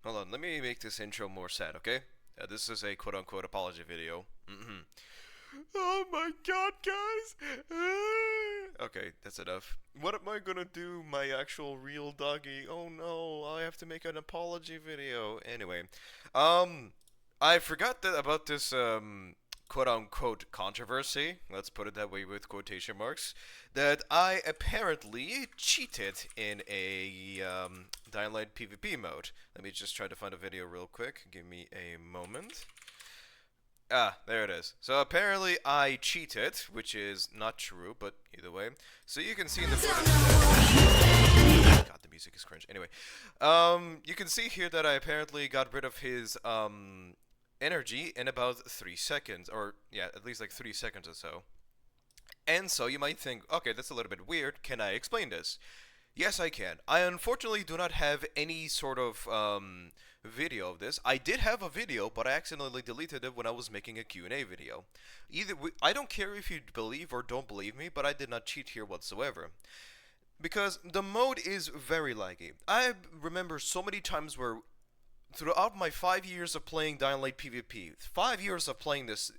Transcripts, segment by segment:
Hold on, let me make this intro more sad, okay? This is a quote-unquote apology video. Oh my god, guys! Okay, that's enough. What am I gonna do, my actual real doggy? Oh no, I have to make an apology video. Anyway, um, I forgot that about this, quote-unquote controversy, let's put it that way with quotation marks, that I apparently cheated in a, Dying Light PvP mode. Let me just try to find a video real quick. Give me a moment. Ah, there it is. So apparently I cheated, which is not true, but either way. So you can see in the footage. God, the music is cringe. Anyway, you can see here that I apparently got rid of his energy in about 3 seconds, or yeah, at least like 3 seconds or so. And so you might think, okay, that's a little bit weird. Can I explain this? Yes, I can. I unfortunately do not have any sort of video of this. I did have a video, but I accidentally deleted it when I was making a Q&A video. I don't care if you believe or don't believe me, but I did not cheat here whatsoever. Because the mode is very laggy. I remember so many times where throughout my 5 years of playing Dying Light PvP, 5 years of playing this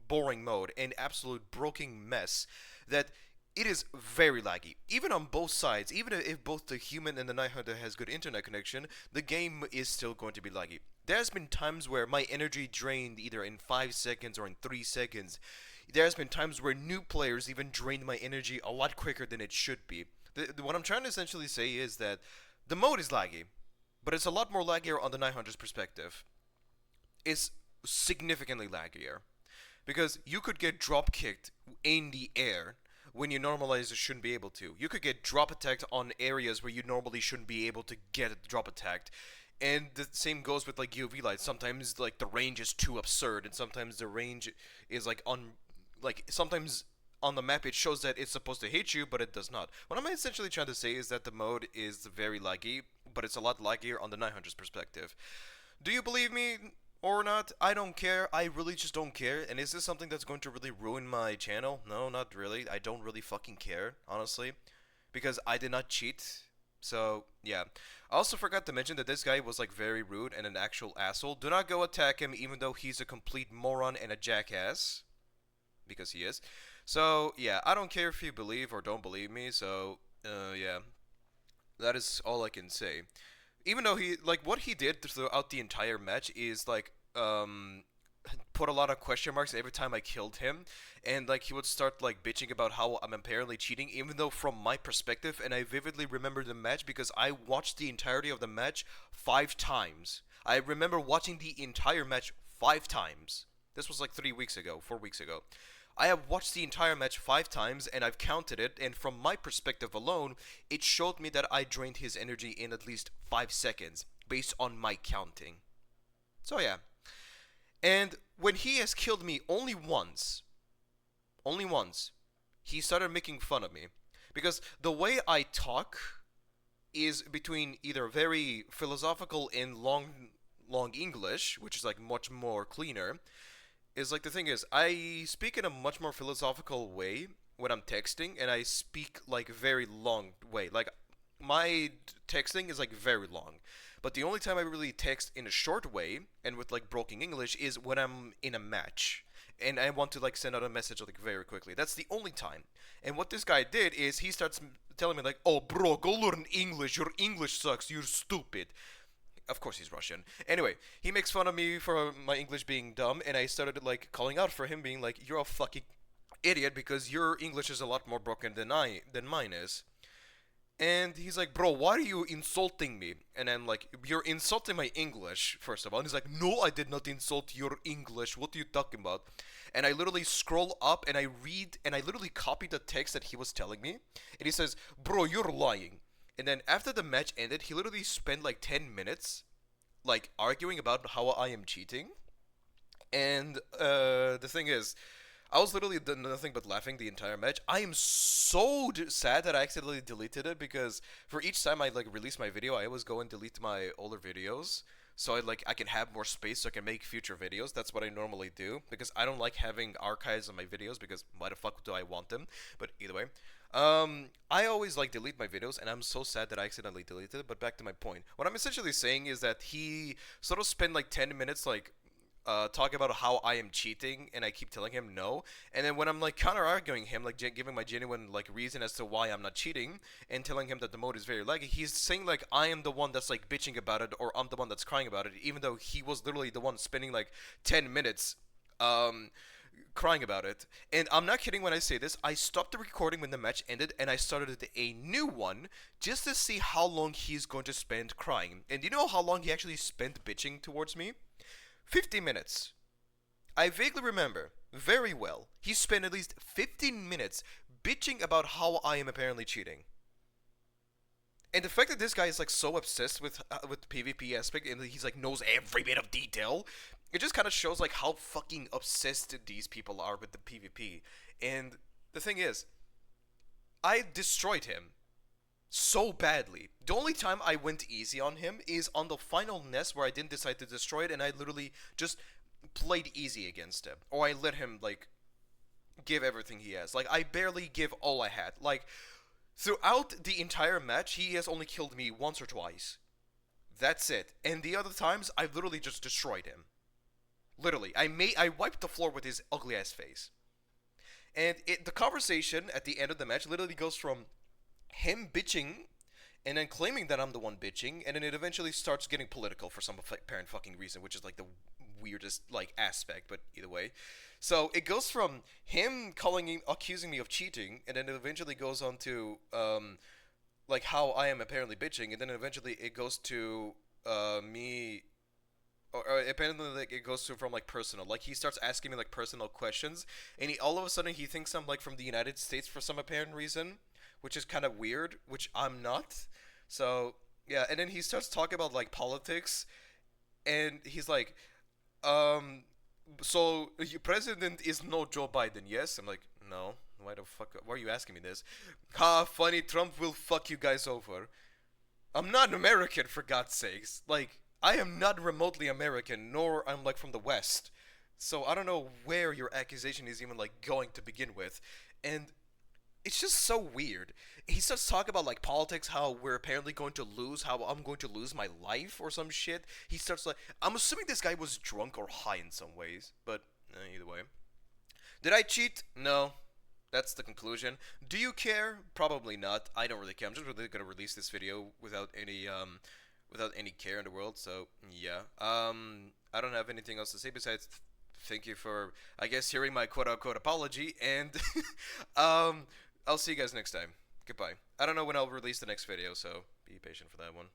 boring mode, an absolute broken mess, that it is very laggy. Even on both sides, even if both the human and the Night Hunter has good internet connection, the game is still going to be laggy. There's been times where my energy drained either in 5 seconds or in 3 seconds. There's been times where new players even drained my energy a lot quicker than it should be. What I'm trying to essentially say is that the mode is laggy, but it's a lot more laggier on the Night Hunter's perspective. It's significantly laggier. Because you could get drop kicked in the air when you normalize shouldn't be able to. You could get drop attacked on areas where you normally shouldn't be able to get drop attacked. And the same goes with like UV lights. Sometimes like the range is too absurd, and sometimes the range is like sometimes on the map it shows that it's supposed to hit you, but it does not. What I'm essentially trying to say is that the mode is very laggy, but it's a lot laggier on the Night Hunter's perspective. Do you believe me or not? I don't care. I really just don't care. And is this something that's going to really ruin my channel? No, not really. I don't really fucking care, honestly, because I did not cheat. So, yeah. I also forgot to mention that this guy was like very rude and an actual asshole. Do not go attack him even though he's a complete moron and a jackass, because he is. So, yeah, I don't care if you believe or don't believe me. So, yeah. That is all I can say. Even though he like what he did throughout the entire match is like put a lot of question marks every time I killed him, and like he would start like bitching about how I'm apparently cheating, even though from my perspective, and I vividly remember the match because I watched the entirety of the match 5 times. I remember watching the entire match 5 times. This was like 3 weeks ago, 4 weeks ago. I have watched the entire match 5 times and I've counted it, and from my perspective alone, it showed me that I drained his energy in at least 5 seconds based on my counting. So yeah. And when he has killed me only once, he started making fun of me. Because the way I talk is between either very philosophical and long English, which is like much more cleaner, is like the thing is I speak in a much more philosophical way when I'm texting, and I speak like very long way. Like my texting is like very long. But the only time I really text in a short way and with like broken English is when I'm in a match and I want to like send out a message like very quickly. That's the only time. And what this guy did is he starts telling me like, "Oh, bro, go learn English. Your English sucks. You're stupid." Of course he's Russian. Anyway, he makes fun of me for my English being dumb, and I started like calling out for him, being like, "You're a fucking idiot because your English is a lot more broken than mine is." And he's like, "Bro, why are you insulting me?" And I'm like, "You're insulting my English, first of all." And he's like, "No, I did not insult your English. What are you talking about?" And I literally scroll up and I read and I literally copy the text that he was telling me. And he says, "Bro, you're lying." And then after the match ended, he literally spent like 10 minutes like arguing about how I am cheating. And the thing is, I was literally done nothing but laughing the entire match. I am so sad that I accidentally deleted it because for each time I like release my video, I always go and delete my older videos. So I can have more space so I can make future videos. That's what I normally do because I don't like having archives of my videos because why the fuck do I want them? But either way, I always like delete my videos, and I'm so sad that I accidentally deleted it. But back to my point. What I'm essentially saying is that he sort of spent like 10 minutes like talking about how I am cheating, and I keep telling him no. And then when I'm like counter arguing him, like giving my genuine like reason as to why I'm not cheating, and telling him that the mode is very laggy, he's saying like I am the one that's like bitching about it, or I'm the one that's crying about it, even though he was literally the one spending like 10 minutes um crying about it. And I'm not kidding when I say this. I stopped the recording when the match ended, and I started a new one just to see how long he's going to spend crying. And do you know how long he actually spent bitching towards me? 50 minutes. I vaguely remember very well. He spent at least 15 minutes bitching about how I am apparently cheating. And the fact that this guy is like so obsessed with the PvP aspect, and he's like knows every bit of detail, it just kind of shows like how fucking obsessed these people are with the PvP. And the thing is, I destroyed him so badly. The only time I went easy on him is on the final nest where I didn't decide to destroy it, and I literally just played easy against him, or I let him like give everything he has. Like I barely give all I had. Like throughout the entire match, he has only killed me once or twice. That's it. And the other times, I literally just destroyed him. Literally, I wiped the floor with his ugly ass face. And the conversation at the end of the match literally goes from him bitching and then claiming that I'm the one bitching, and then it eventually starts getting political for some apparent fucking reason, which is like the weirdest like aspect, but either way. So it goes from him accusing me of cheating, and then it eventually goes on to like how I am apparently bitching, and then eventually it goes to me. Or apparently, like it goes to from like personal. Like he starts asking me like personal questions, and all of a sudden he thinks I'm like from the United States for some apparent reason, which is kind of weird. Which I'm not. So yeah, and then he starts talking about like politics, and he's like, so your president is no Joe Biden, yes? I'm like, no. Why the fuck? Why are you asking me this? Ha, funny. Trump will fuck you guys over. I'm not American, for God's sakes. Like, I am not remotely American, nor I'm like from the West. So I don't know where your accusation is even like going to begin with. And it's just so weird. He starts talking about like politics, how we're apparently going to lose, how I'm going to lose my life or some shit. He starts like, I'm assuming this guy was drunk or high in some ways, but either way. Did I cheat? No. That's the conclusion. Do you care? Probably not. I don't really care. I'm just really gonna release this video without any care in the world. So yeah. I don't have anything else to say besides thank you for, I guess, hearing my quote unquote apology, and I'll see you guys next time. Goodbye. I don't know when I'll release the next video, so be patient for that one.